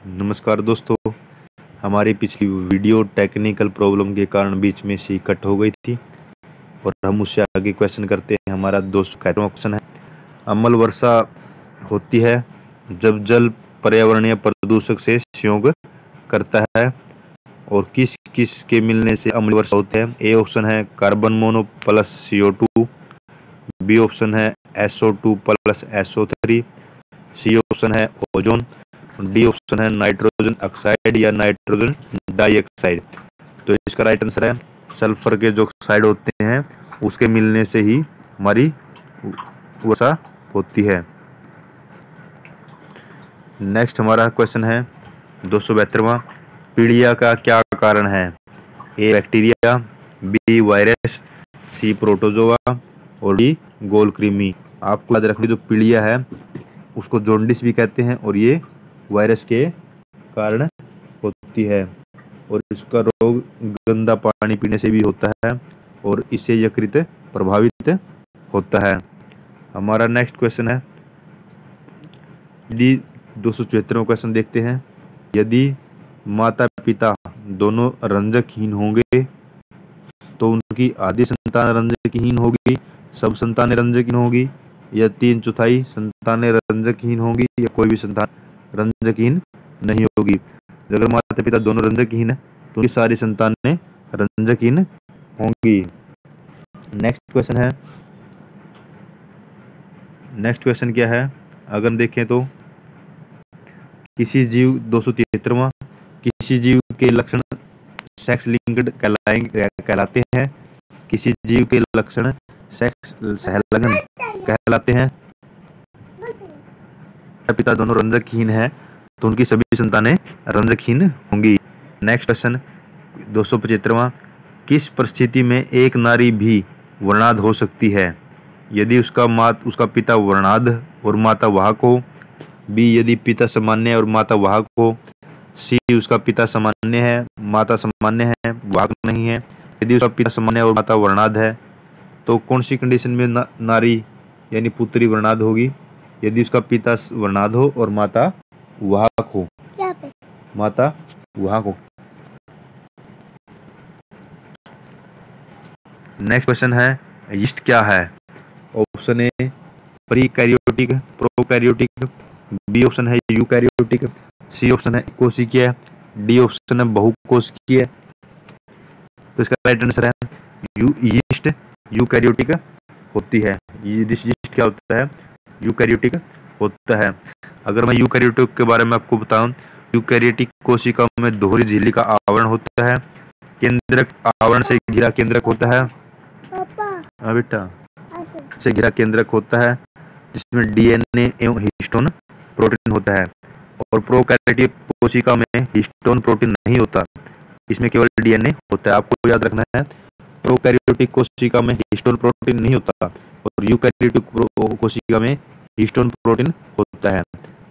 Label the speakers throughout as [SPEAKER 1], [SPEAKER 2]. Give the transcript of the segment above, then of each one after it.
[SPEAKER 1] नमस्कार दोस्तों, हमारी पिछली वीडियो टेक्निकल प्रॉब्लम के कारण बीच में से कट हो गई थी और हम उससे आगे क्वेश्चन करते हैं। हमारा 211वां क्वेश्चन है, अम्ल वर्षा होती है जब जल पर्यावरणीय प्रदूषक से संयोग करता है और किस किस के मिलने से अम्ल वर्षा होती है। ए ऑप्शन है carbon mono plus CO2, B option है SO2 plus SO3, C option है ओजोन, डी ऑप्शन है नाइट्रोजन ऑक्साइड या नाइट्रोजन डाइऑक्साइड। तो इसका राइट आंसर है सल्फर के जो ऑक्साइड होते हैं उसके मिलने से ही हमारी वर्षा होती है। नेक्स्ट हमारा क्वेश्चन है 272वां, पीलिया का क्या कारण है। ए बैक्टीरिया, बी वायरस, सी प्रोटोजोआ और डी गोलकृमि। आपको याद रखना, जो पीलिया है उसको जॉन्डिस भी कहते हैं और ये वायरस के कारण होती है और इसका रोग गंदा पानी पीने से भी होता है और इससे यकृत प्रभावित होता है। हमारा नेक्स्ट क्वेश्चन है डी 274वां क्वेश्चन देखते हैं, यदि माता पिता दोनों रंजकहीन होंगे तो उनकी आधी संतान रंजकहीन होगी, सब संतानें रंजकहीन होगी, या 3/4 संतानें रंजकहीन होगी, या कोई भी संतान रंजकहीन नहीं होगी। अगर माता पिता दोनों रंजकहीन है तो उनकी सारी संतानें रंजकहीन होंगी। नेक्स्ट क्वेश्चन क्या है, अगर हम देखें तो किसी जीव 273वां, किसी जीव के लक्षण सेक्स लिंक्ड कहलाते हैं, किसी जीव के लक्षण सेक्स सहलग्न कहलाते हैं। पिता दोनों रंजकहीन है तो उनकी सभी संतानें रंजकहीन होंगी। नेक्स्ट क्वेश्चन 275वां, किस परिस्थिति में एक नारी भी वर्णाध हो सकती है। यदि उसका पिता वर्णाध और माता वाहक हो, बी यदि पिता सामान्य और माता वाहक हो, सी उसका पिता सामान्य है माता सामान्य है वाहक नहीं है, यदि उसका पिता सामान्य और माता वर्णाध है। तो कौन सी कंडीशन में नारी यानी पुत्री वर्णाध होगी। यदि उसका पिता वर्णाध हो और माता वाहक हो, माता वाहक हो। नेक्स्ट क्वेश्चन है, यीस्ट क्या है। Option A prekaryotic, prokaryotic, B option है यूकैरियोटिक, सी ऑप्शन है कोशिकीय, डी ऑप्शन है बहुकोशिकीय। तो इसका राइट आंसर है यीस्ट यूकैरियोटिक होती है। यीस्ट क्या होता है, यूकैरियोटिक होता है। अगर मैं यूकैरियोटिक के बारे में आपको बताऊं, यूकैरियोटिक कोशिका में दोहरी झिल्ली का आवरण होता है, केंद्रक आवरण से घिरा केंद्रक होता है। हाँ बेटा, से घिरा केंद्रक होता है जिसमें DNA एवं हिस्टोन प्रोटीन होता है। और प्रोकैरियोटिक कोशिका में हिस्टोन प्रोटीन नहीं होता, इसमें केवल DNA होता है। आपको याद रखना है, प्रोकैरियोटिक कोशिका में हिस्टोन प्रोटीन नहीं होता और यूकैरियोटिक कोशिका में हिस्टोन प्रोटीन होता है।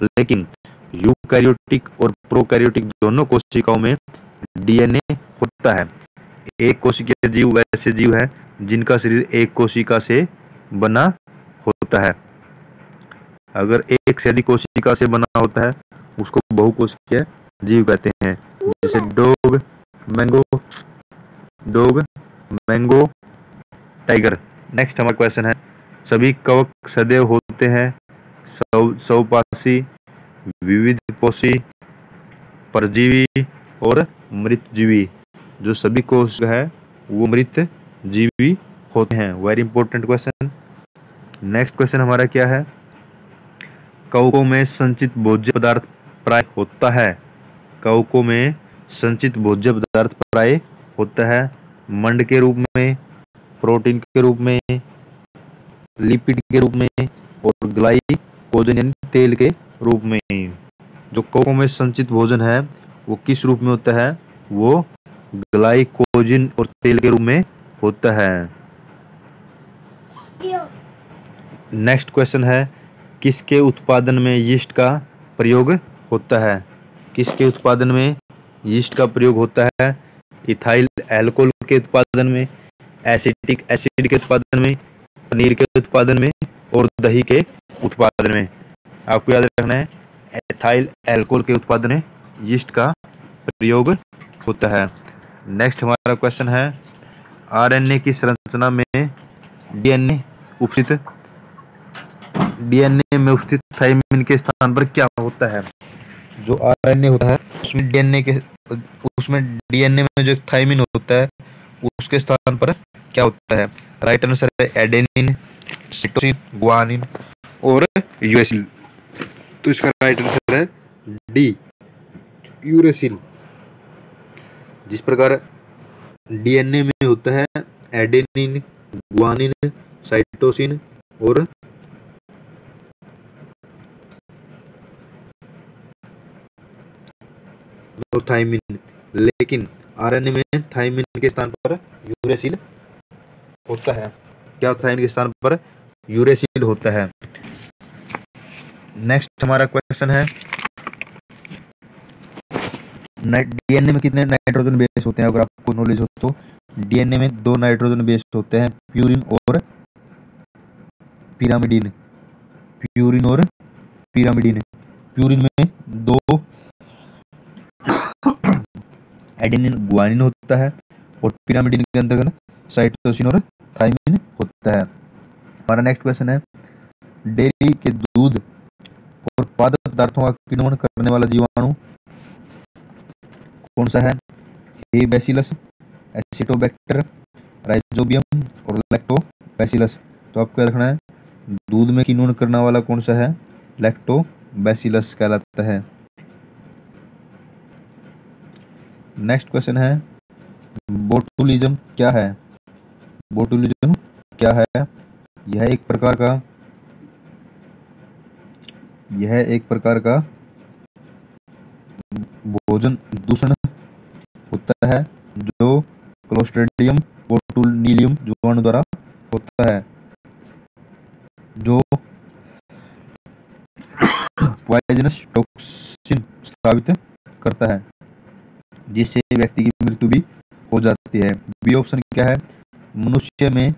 [SPEAKER 1] लेकिन यूकैरियोटिक और प्रोकैरियोटिक दोनों कोशिकाओं में DNA होता है। एक कोशिकीय जीव वैसे जीव है जिनका शरीर एक कोशिका से बना होता है। अगर एक से अधिक कोशिका से बना होता है उसको बहुकोशिकीय जीव कहते हैं, जैसे डॉग, मैंगो, टाइगर। नेक्स्ट हमारा क्वेश्चन है, सभी कवक सदैव होते हैं स्वपाशी, विविधपोषी, परजीवी और मृतजीवी। जो सभी कोशिका है वो मृतजीवी होते हैं। Very important question. Next question हमारा क्या है, कवकों में संचित भोज्य पदार्थ प्राय होता है। कवकों में संचित भोज्य पदार्थ प्राय होता है मंड के रूप में, प्रोटीन के रूप में, लिपिड के रूप में और ग्लाइकोजन यानी तेल के रूप में। जो कवकों में संचित भोजन है वो किस रूप में होता है, वो ग्लाइकोजन और तेल के रूप में होता है। नेक्स्ट क्वेश्चन है, किसके उत्पादन में यीस्ट का प्रयोग होता है। किसके उत्पादन में यीस्ट का प्रयोग होता है, इथाइल अल्कोहल के उत्पादन में, एसिटिक एसिड के उत्पादन में, पनीर के उत्पादन में और दही के उत्पादन में। आपको याद रखना है, इथाइल अल्कोहल के उत्पादन में यीस्ट का प्रयोग होता है। नेक्स्ट हमारा क्वेश्चन है, आरएनए की संरचना में डीएनए में उपस्थित थाइमिन के स्थान पर क्या होता है? जो आरएनए होता है उसमें डीएनए में जो थाइमिन होता है उसके स्थान पर क्या होता है? राइट आंसर है एडेनिन, साइटोसिन, गुआनिन और यूरेसिल। तो इसका राइट आंसर है डी, यूरेसिल। जिस प्रकार डीएनए में होता है एडेनिन, गुआनिन, साइटोसिन और थाइमिन, लेकिन आरएनए में थाइमिन के स्थान पर यूरेसिल होता है। क्या थाइमिन के स्थान पर यूरेसिल होता है। नेक्स्ट हमारा क्वेश्चन है, डीएनए में कितने नाइट्रोजन बेस होते हैं? अगर आपको नॉलेज हो तो डीएनए में 2 नाइट्रोजन बेस होते हैं, प्यूरिन और पिरामिडिन। प्यूरिन में 2 एडेनिन, गुआनिन होता है और पिरामिडिन के अंतर्गत साइटोसिन और थाइमिन होता है। हमारा नेक्स्ट क्वेश्चन है, डेयरी के दूध और पादप पदार्थों का किण्वन करने वाला जीवाणु कौन सा है? ए बैसिलस, एसिटोबैक्टर, राइजोबियम और लैक्टोबैसिलस। तो आपको याद रखना है, दूध में किण्वन करने वाला कौन सा है? लैक्टोबैसिलस कहलाता है। नेक्स्ट क्वेश्चन है, बोटुलिज्म क्या है? बोटुलिज्म क्या है? यह एक प्रकार का भोजन दूषण होता है जो क्लोस्ट्रीडियम बोटुलिनियम जीवाणु द्वारा होता है, जो पॉइजनस टॉक्सिन स्रावित करता है, जिससे व्यक्ति की मृत्यु भी हो जाती है। बी ऑप्शन क्या है? मनुष्य में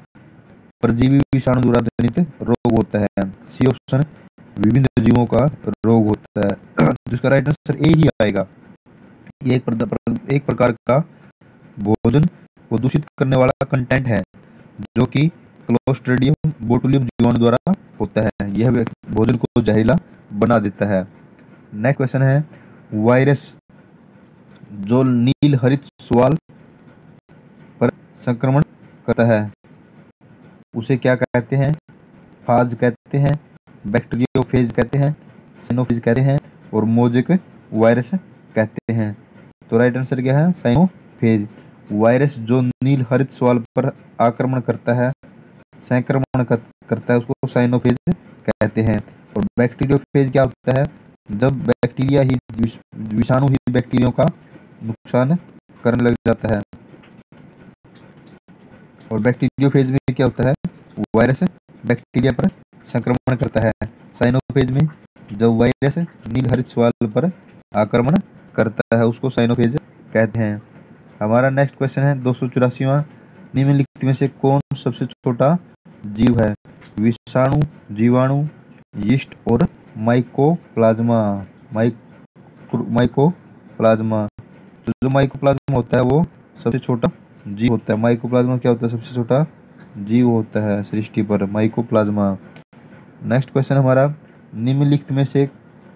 [SPEAKER 1] परजीवी विषाणु द्वारा जनित रोग होता है। सी ऑप्शन विभिन्न जीवों का रोग होता है। जिसका राइट आंसर ए ही आएगा। ये एक प्रकार का भोजन को दूषित करने वाला कंटेंट है जो कि क्लोस्ट्रीडियम बोटुलियम जीवाणु द्वारा होता है। यह भोजन को जहरीला बना देता है। नेक्स्ट क्वेश्चन है, वायरस जो नील हरित शैवाल पर संक्रमण करता है उसे क्या कहते हैं? फाज कहते हैं, बैक्टीरियोफेज कहते हैं, साइनोफेज कहते हैं और मोज़ेक वायरस कहते हैं। तो राइट आंसर क्या है? साइनोफेज। वायरस जो नील हरित शैवाल पर आक्रमण करता है, संक्रमण करता है, उसको साइनोफेज कहते हैं। और बैक्टीरियोफेज क्या होता है? जब बैक्टीरिया ही विषाणु ही बैक्टीरिया का नुकसान करने लग जाता है। और बैक्टीरियोफेज में क्या होता है? वायरस बैक्टीरिया पर संक्रमण करता है। साइनोफेज में जब वायरस नील हरित शैवाल पर आक्रमण करता है उसको साइनोफेज कहते हैं। हमारा नेक्स्ट क्वेश्चन है 284वां, निम्नलिखित में से कौन सबसे छोटा जीव है? विषाणु, जीवाणु, यीस्ट और माइकोप्लाज्मा। माइकोप्लाज्मा। तो जो माइकोप्लाज्मा होता है वो सबसे छोटा जीव होता है। माइकोप्लाज्मा क्या होता है? सबसे छोटा जीव होता है सृष्टि पर, माइकोप्लाज्मा। नेक्स्ट क्वेश्चन हमारा, निम्नलिखित में से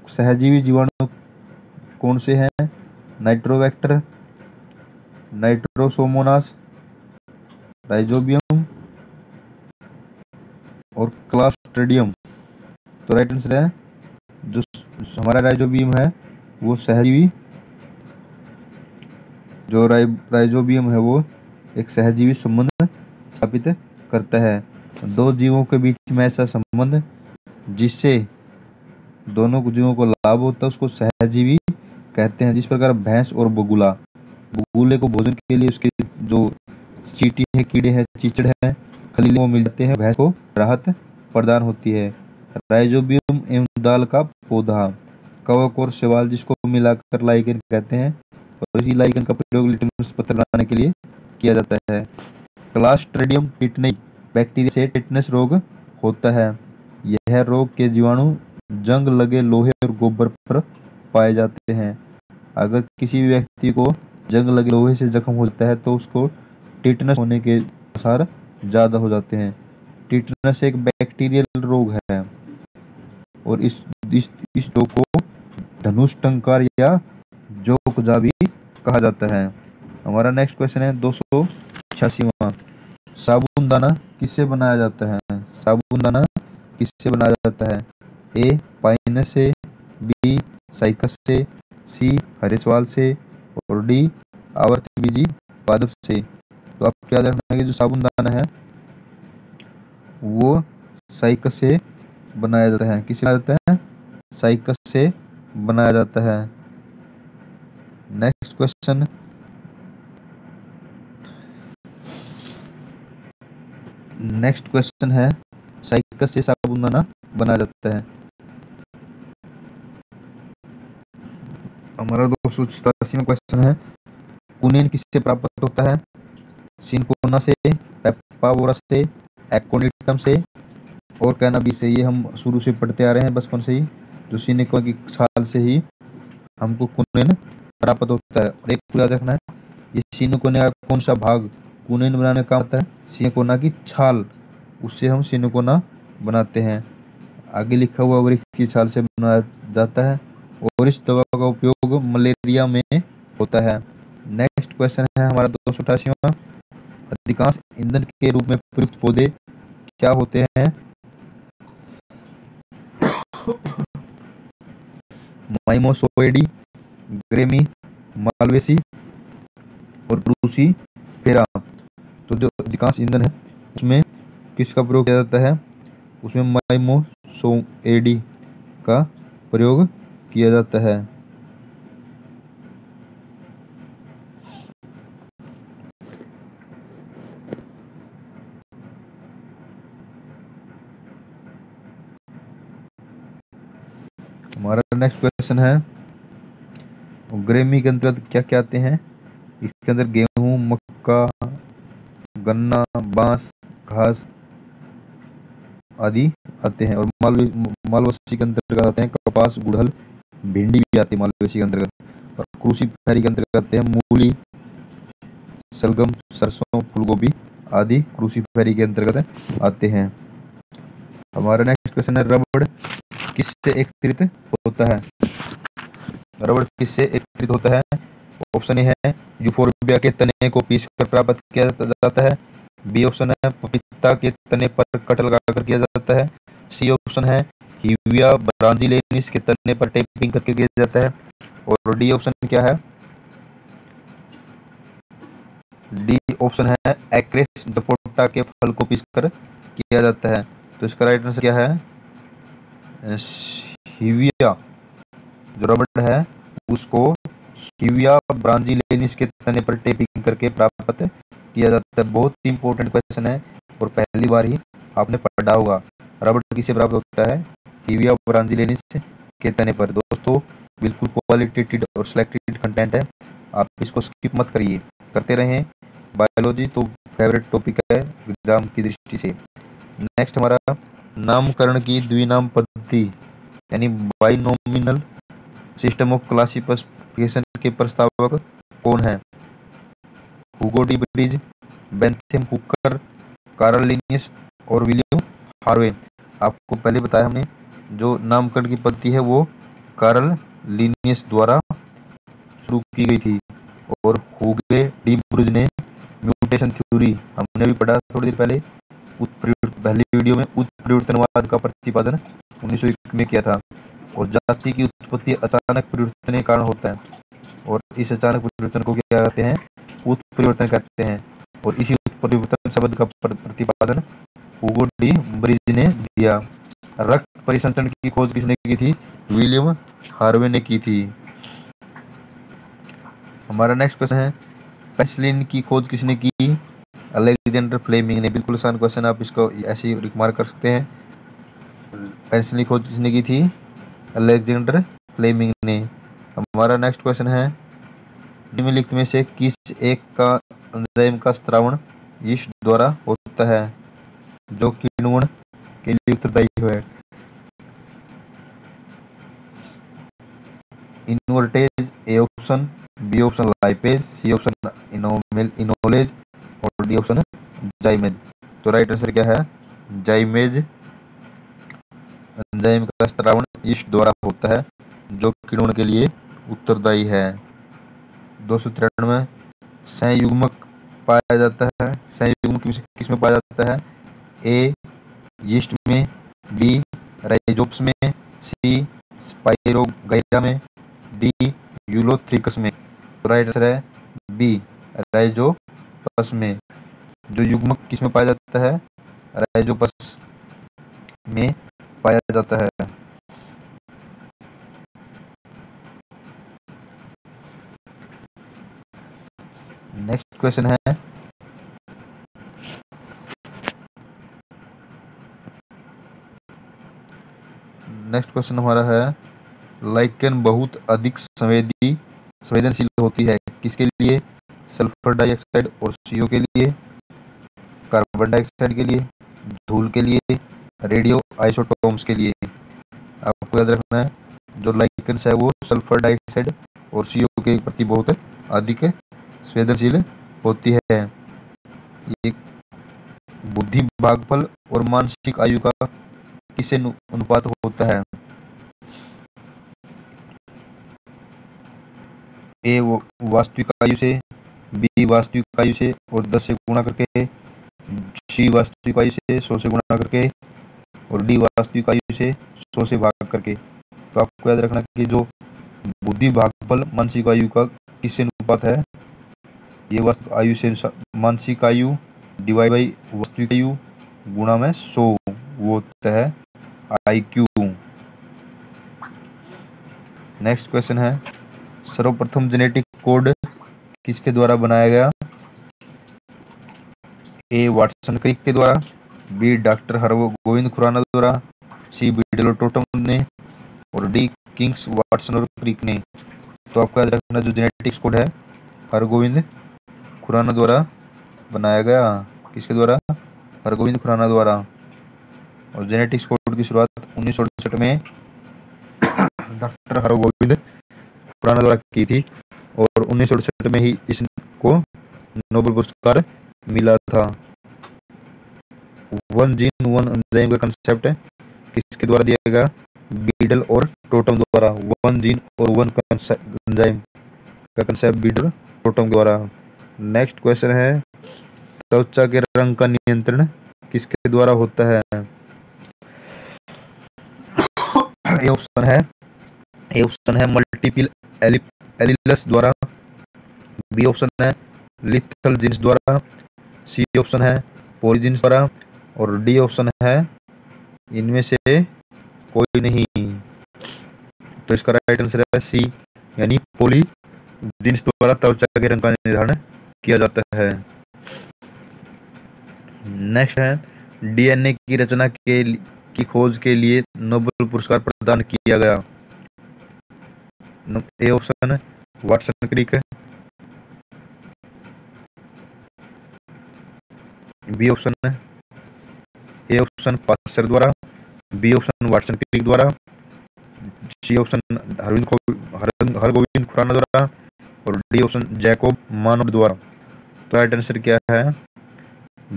[SPEAKER 1] सहजीवी जीवाणु कौन से हैं? नाइट्रोबैक्टर, नाइट्रोसोमोनास, राइजोबियम और क्लॉस्ट्रिडियम। तो राइट आंसर है जो हमारा राइजोबियम है वो सहजीवी, जो राइजोबियम है वो एक सहजीवी संबंध स्थापित करता है। 2 जीवों के बीच में ऐसा संबंध जिससे दोनों जीवों को लाभ होता है उसको सहजीवी कहते हैं। जिस प्रकार भैंस और बगुले को भोजन के लिए उसके जो चींटी है, कीड़े हैं, चीचड़ है, खलीले वो मिल जाते हैं, भैंस को राहत प्रदान होती है। राइजोबियम एवं दाल का पौधा, कवक और शैवाल जिसको मिलाकर लाइकेन कहते हैं और इसी लाइकेन का प्रयोग लिटमस पत्र बनाने के लिए किया जाता है। क्लॉस्ट्रिडियम टिटनी बैक्टीरिया से टिटनस रोग होता है। यह रोग के जीवाणु जंग लगे लोहे और गोबर पर पाए जाते हैं। अगर किसी भी व्यक्ति को जंग लगे लोहे से जख्म हो जाता है तो उसको टिटनस होने के आसार ज़्यादा हो जाते हैं। टिटनस एक बैक्टीरियल रोग है और इस रोग को धनुष टंकार या जोकजा भी कहा जाता है। हमारा नेक्स्ट क्वेश्चन है 286वां। साबुन दाना किससे बनाया जाता है? साबुन दाना किससे बनाया जाता है? ए पाइनस से, बी साइकस से, सी हरेसवाल से और डी आवर्तबीजी पादप से। तो आपको याद रखना है कि जो साबुन दाना है वो साइकस से बनाया जाता है। किससे बनाया जाता है? साइकस से बनाया जाता है। नेक्स्ट क्वेश्चन, है साइकस से साबुन दाना बनाया जाता है। हमारा 287वां क्वेश्चन है कुनिन किससे प्राप्त होता है? सिनकोना से, पेप्पावोरा से, एक्कोनिटम से और कैनाबिस से। ये हम शुरू से पढ़ते आ रहे हैं बचपन से ही। जो सिनकोना की छाल से ही हमको कुनिन प्राप्त होता है। और एक को याद रखना है, ये सिनकोना का कौन सा भाग कुनिन बनाने का होता है? सिनकोना की छाल, उससे हम सिनकोना बनाते हैं। आगे लिखा हुआ वृक्ष की छाल से बनाया जाता है और इस दवा का उपयोग मलेरिया में होता है। नेक्स्ट क्वेश्चन है हमारा 288वां। अधिकांश ईंधन के रूप में प्रयुक्त पौधे क्या होते हैं? माइमोसोएडी, ग्रेमी, मालवेसी और क्रूसीफेरा। तो जो अधिकांश ईंधन है उसमें किसका प्रयोग किया जाता है? उसमें माइमोसोएडी का प्रयोग किया जाता है। हमारा नेक्स्ट क्वेश्चन है ग्रेमी के अंतर्गत क्या क्या आते हैं? इसके अंदर गेहूं, मक्का, गन्ना, बांस, घास आदि आते हैं। और मालवेसी के अंतर्गत आते हैं कपास, गुड़हल, भिंडी भी आती है मालवेसी के अंतर्गत। और क्रूसीफेरी के अंतर्गत आते हैं मूली, सलगम, सरसों, फूलगोभी आदि क्रूसीफेरी के अंतर्गत आते हैं। हमारा नेक्स्ट क्वेश्चन है रबड़ किससे एकत्रित होता है? रबड़ किससे एकत्रित होता है? ऑप्शन ए है यूफोर्बिया के तने को पीसकर प्राप्त किया जाता है। बी ऑप्शन है पपीता के तने पर कट लगाकर किया जाता है। सी ऑप्शन है हिविया ब्रांजिलेनिस के तने पर टेपिंग करके किया जाता है। और डी ऑप्शन क्या है? डी ऑप्शन है एक्रेस जपोटा के फल को पीसकर किया जाता है। तो इसका राइट आंसर क्या है? हिविया जो रबड़ है उसको हिविया ब्रांजिलेनिस के तने पर टेपिंग करके प्राप्त किया जाता है। बहुत ही इंपॉर्टेंट क्वेश्चन है और पहली बार ही आपने पढ़ा होगा। रबड़ किससे प्राप्त होता है? हिविया ब्रांजिलेनिस के तने पर। दोस्तों बिल्कुल क्वालिटेटेड और सिलेक्टेड कंटेंट है, आप इसको स्किप मत करिए, करते रहें। बायोलॉजी तो फेवरेट टॉपिक है एग्जाम की दृष्टि से। नेक्स्ट हमारा नामकरण की द्विनाम पद्धति यानी बाइनोमिनल सिस्टम ऑफ क्लासिफिकेशन के प्रस्तावक कौन है? हुगो D bridge, Bentham Hooker, Karl Linnaeus और विलियम हार्वे। आपको पहले बताया हमने जो नामकरण की पद्धति है वो कार्ल लिनियस द्वारा शुरू की गई थी। और हुगे डी ब्रिज ने म्यूटेशन थ्योरी हमने भी पढ़ा थोड़ी देर पहले पहली वीडियो में उत्परिवर्तनवाद का प्रतिपादन 1901 में किया था। और जाति की उत्पत्ति अचानक परिवर्तन के कारण होता है और इस अचानक परिवर्तन को क्या कहते हैं? उत्परिवर्तन कहते हैं। और इसी उत्परिवर्तन शब्द का प्रतिपादन हुगो डी ब्रिज ने दिया। रक्त परिसंचरण की खोज किसने की थी? विलियम हार्वे ने की थी। हमारा नेक्स्ट क्वेश्चन है पेनिसिलिन की खोज किसने की? अलेक्जेंडर फ्लेमिंग ने। बिल्कुल आसान क्वेश्चन, आप इसको ऐसे ही रिमार्क कर सकते हैं। पेनिसिलिन की खोज किसने की थी? अलेक्जेंडर फ्लेमिंग ने। हमारा नेक्स्ट क्वेश्चन है निम्नलिखित में से किस एक का एंजाइम का स्त्रावण यीस्ट द्वारा होता है जो किण्वन के लिए उत्तरदायी है? Invertase, A option, B option lipase, C option enolase और डी ऑप्शन जाइमेज। तो राइट आंसर क्या है? जाइमेज। एंजाइम का स्त्रावण यीस्ट द्वारा होता है जो किण्वन के लिए उत्तरदायी है। 293 संयुग्मक पाया जाता है। संयुग्मक किस में पाया जाता है? ए यीस्ट में, बी राइजोप्स में, सी स्पाइरोगाइरा में, डी यूलोथ्रिकस में। तो राइट आंसर है बी राइजोपस में। जो युग्मक किस में पाया जाता है? राइजोपस में पाया जाता है। नेक्स्ट क्वेश्चन है, नेक्स्ट क्वेश्चन हमारा है, लाइकेन बहुत अधिक संवेदनशील होती है किसके लिए? सल्फर डाइऑक्साइड और CO के लिए, कार्बन डाइऑक्साइड के लिए, धूल के लिए, रेडियो आइसोटोप्स के लिए। आपको याद रखना है जो लाइकेन्स है वो सल्फर डाइऑक्साइड और CO के प्रति बहुत अधिक संवेदनशील होती है। ये बुद्धि, भागफल और मानसिक आयु का किससे अनुपात होता है? ए वास्तविक आयु से, बी वास्तविक आयु से और 10 से गुणा करके, सी वास्तविक आयु से 100 से गुणा करके और डी वास्तविक आयु से 100 से भाग करके। तो आपको याद रखना कि जो बुद्धि, भागफल, मानसिक आयु का किससे अनुपात है? ये वास्तविक आयु से मानसिक आयु डिवाइड बाई वास्तविक आयु गुणा में 100, वो होता है IQ। नेक्स्ट क्वेश्चन है, सर्वप्रथम जेनेटिक कोड किसके द्वारा बनाया गया? ए वाटसन क्रिक के द्वारा, बी डॉक्टर हरगोविंद खुराना द्वारा, सी बीडलो टोटम ने और डी किंग्स वाटसन और क्रिक ने। तो आपको याद रखना जो जेनेटिक्स कोड है हरगोविंद खुराना द्वारा बनाया गया। किसके द्वारा? हरगोविंद खुराना द्वारा। और जेनेटिक्स कोड की शुरुआत 1968 में डॉक्टर हरगोविंद खुराना द्वारा की थी और 1968 में ही इसको नोबेल पुरस्कार मिला था। वन जीन वन एंजाइम का कंसेप्ट किसके द्वारा दिया गया? बीडल और टोटम द्वारा। वन जीन और वन एंजाइम का कंसेप्ट बीडल टोटम द्वारा। नेक्स्ट क्वेश्चन है, त्वचा के रंग का नियंत्रण किसके द्वारा होता है? ए ऑप्शन है मल्टीपल एलिलस द्वारा, बी ऑप्शन है लिथल जीन्स द्वारा, सी ऑप्शन है पॉलीजीन्स द्वारा और डी ऑप्शन है इनमें से कोई नहीं। तो इसका राइट आंसर है सी यानी पॉलीजीन्स द्वारा त्वचा के रंग का निर्धारण किया जाता है। नेक्स्ट है, DNA की रचना की खोज के लिए नोबेल पुरस्कार प्रदान किया गया। A option Watson Crick, B option A option Pasteur द्वारा, बी ऑप्शन वाटसन क्रिक द्वारा, सी ऑप्शन हरगोविंद खुराना द्वारा और डी ऑप्शन जैकोब मानोड द्वारा। तो राइट आंसर क्या है?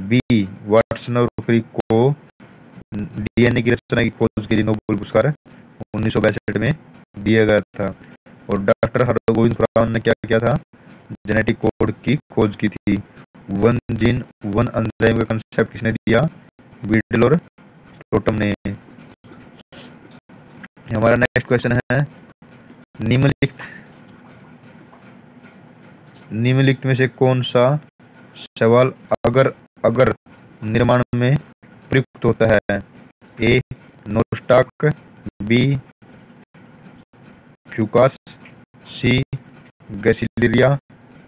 [SPEAKER 1] बी वाटसन और क्रिक को DNA की रचना की खोज के लिए नोबेल पुरस्कार 1962 में दिया गया था। और डॉक्टर हरगोविंद खुराना ने क्या किया था? जेनेटिक कोड की खोज की थी। वन जीन वन एंजाइम का कंसेप्ट किसने दिया? बीडल और टोटम ने। हमारा नेक्स्ट क्वेश्चन है, निम्नलिखित में से कौन सा सवाल अगर निर्माण में प्रयुक्त होता है? ए नोस्टाक, बी फ्यूकास, सी गैसिलेरिया,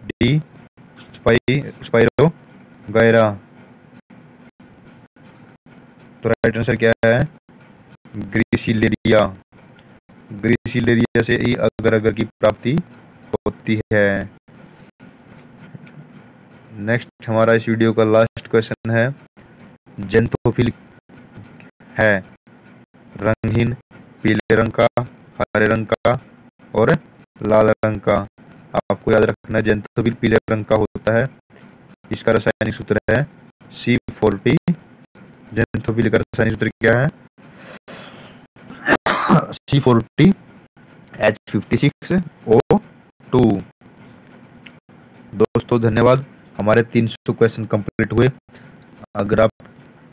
[SPEAKER 1] डी स्पाइरोगाइरा। तो राइट आंसर क्या है? ग्रेसिलेरिया। ग्रेसिलेरिया से ही अगर की प्राप्ति होती है। नेक्स्ट हमारा इस वीडियो का लास्ट क्वेश्चन है, ज़ैंथोफिल है रंगहीन, पीले रंग का, हरे रंग का और लाल रंग का। आपको याद रखना है ज़ैंथोफिल पीले रंग का होता है। इसका रासायनिक सूत्र है C40। ज़ैंथोफिल का रासायनिक सूत्र क्या है? C40H56O2। दोस्तों धन्यवाद। हमारे 300 क्वेश्चन कंप्लीट हुए। अगर आप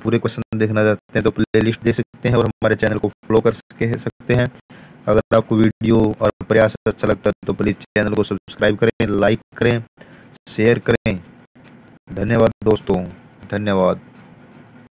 [SPEAKER 1] पूरे क्वेश्चन देखना चाहते हैं तो प्लेलिस्ट देख सकते हैं और हमारे चैनल को फॉलो कर सकते हैं। अगर आपको वीडियो और प्रयास अच्छा लगता है तो प्लीज़ चैनल को सब्सक्राइब करें, लाइक करें, शेयर करें। धन्यवाद दोस्तों, धन्यवाद।